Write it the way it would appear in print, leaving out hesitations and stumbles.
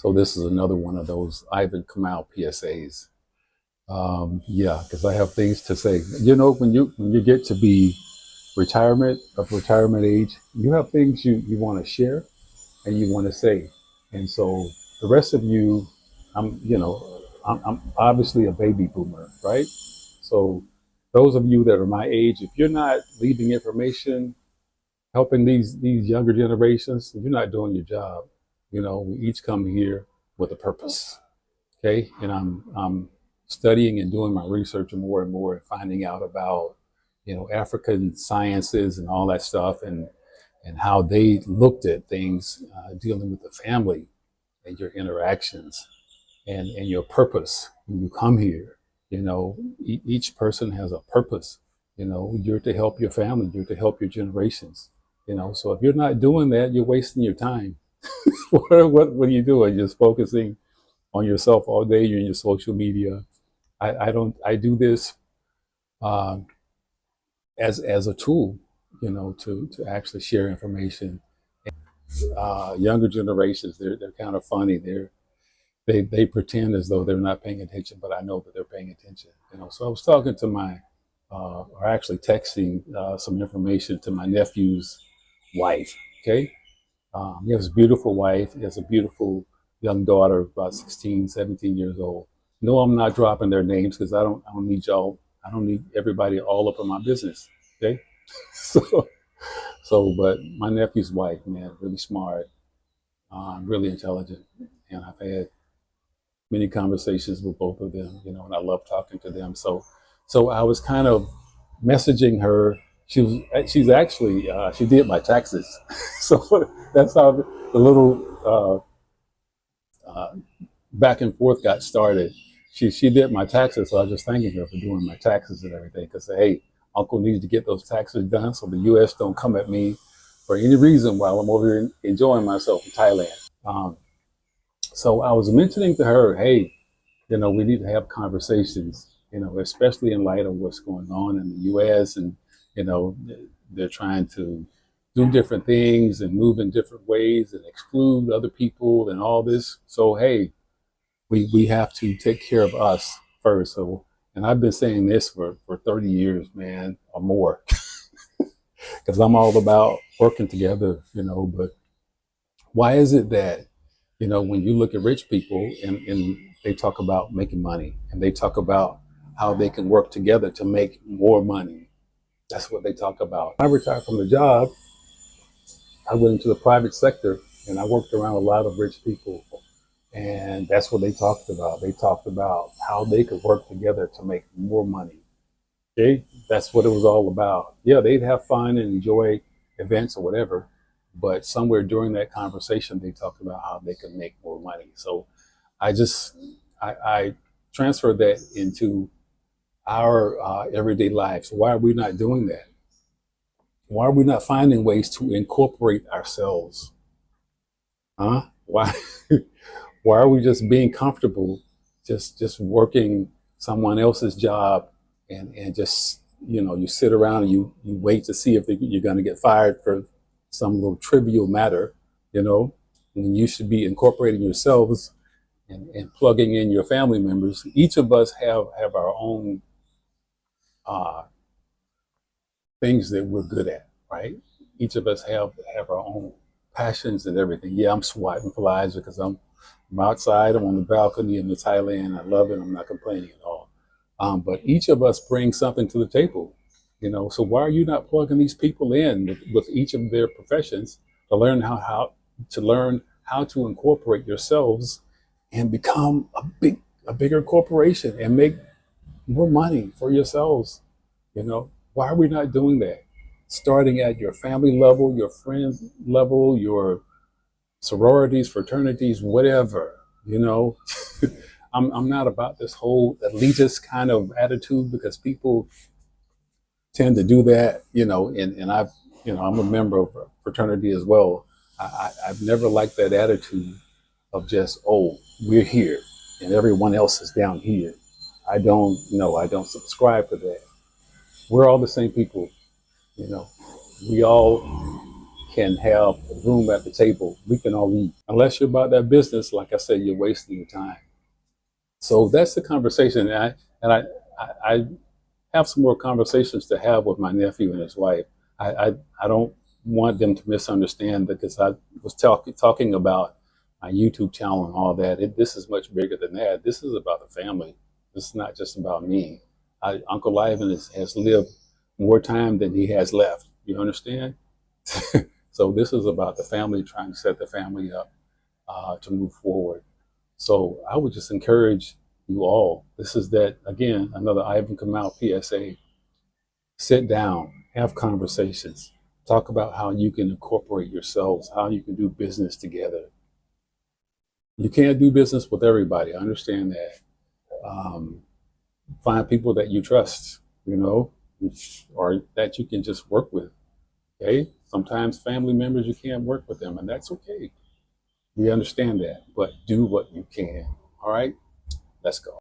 So this is another one of those Ivan Kamau PSAs. Yeah, because I have things to say. You know, when you get to be retirement age, you have things you want to share and you want to say. And so the rest of you, I'm obviously a baby boomer, right? So those of you that are my age, if you're not leaving information, helping these younger generations, you're not doing your job. You know, we each come here with a purpose. Okay, and I'm studying and doing my research more and more and finding out about African sciences and all that stuff and how they looked at things dealing with the family and your interactions and your purpose when you come here. You know, each person has a purpose. You know, you're to help your family, you're to help your generations. You know, so if you're not doing that, you're wasting your time. What are you doing? Just focusing on yourself all day. You're in your social media. I don't. I do this uh, as a tool, to actually share information. Younger generations, they're kind of funny. They pretend as though they're not paying attention, but I know that they're paying attention. You know, so I was talking to or actually texting some information to my nephew's wife. Okay, he has a beautiful wife. He has a beautiful young daughter, about 16, 17 years old. No, I'm not dropping their names because I don't need y'all. I don't need everybody all up in my business. Okay, so but my nephew's wife, man, really smart, really intelligent, and I've had many conversations with both of them, and I love talking to them. So I was kind of messaging her. She's actually she did my taxes, so that's how the little back and forth got started. She did my taxes, so I was just thanking her for doing my taxes and everything. Because hey, Uncle needs to get those taxes done, so the U.S. don't come at me for any reason while I'm over here enjoying myself in Thailand. So I was mentioning to her, hey, we need to have conversations, especially in light of what's going on in the U.S. and you know they're trying to do different things and move in different ways and exclude other people and all this. So hey, we have to take care of us first. So, and I've been saying this for 30 years, man, or more, because I'm all about working together, but why is it that, when you look at rich people and they talk about making money and they talk about how they can work together to make more money? That's what they talk about. I retired from the job. I went into the private sector and I worked around a lot of rich people. And that's what they talked about. They talked about how they could work together to make more money. Okay, that's what it was all about. Yeah, they'd have fun and enjoy events or whatever, but somewhere during that conversation, they talked about how they could make more money. So I just I transferred that into our everyday lives. Why are we not doing that? Why are we not finding ways to incorporate ourselves? Huh? Why? Why are we just being comfortable, just working someone else's job, and just you sit around and you wait to see if you're going to get fired for some little trivial matter, when you should be incorporating yourselves and plugging in your family members. Each of us have our own uh, things that we're good at, right? Each of us have our own passions and everything. Yeah, I'm swatting flies because I'm outside. I'm on the balcony in Thailand. I love it. I'm not complaining at all. But each of us brings something to the table, So why are you not plugging these people in with each of their professions to learn how to incorporate yourselves and become a bigger corporation and make more money for yourselves? Why are we not doing that? Starting at your family level, your friend level, your sororities, fraternities, whatever, you know. I'm not about this whole elitist kind of attitude because people tend to do that, and I'm a member of a fraternity as well. I've never liked that attitude of just, oh, we're here and everyone else is down here. I don't subscribe to that. We're all the same people, you know. We all can have room at the table. We can all eat. Unless you're about that business, like I said, you're wasting your time. So that's the conversation. I have some more conversations to have with my nephew and his wife. I don't want them to misunderstand, because I was talking about my YouTube channel and all that. This is much bigger than that. This is about the family. This is not just about me. Uncle Ivan has lived more time than he has left. You understand? So this is about the family, trying to set the family up to move forward. So I would just encourage you all. This is that, again, another Ivan Kamau PSA. Sit down, have conversations, talk about how you can incorporate yourselves, how you can do business together. You can't do business with everybody. I understand that. Find people that you trust, or that you can just work with. Okay. Sometimes family members, you can't work with them, and that's okay. We understand that, but do what you can. All right. Let's go.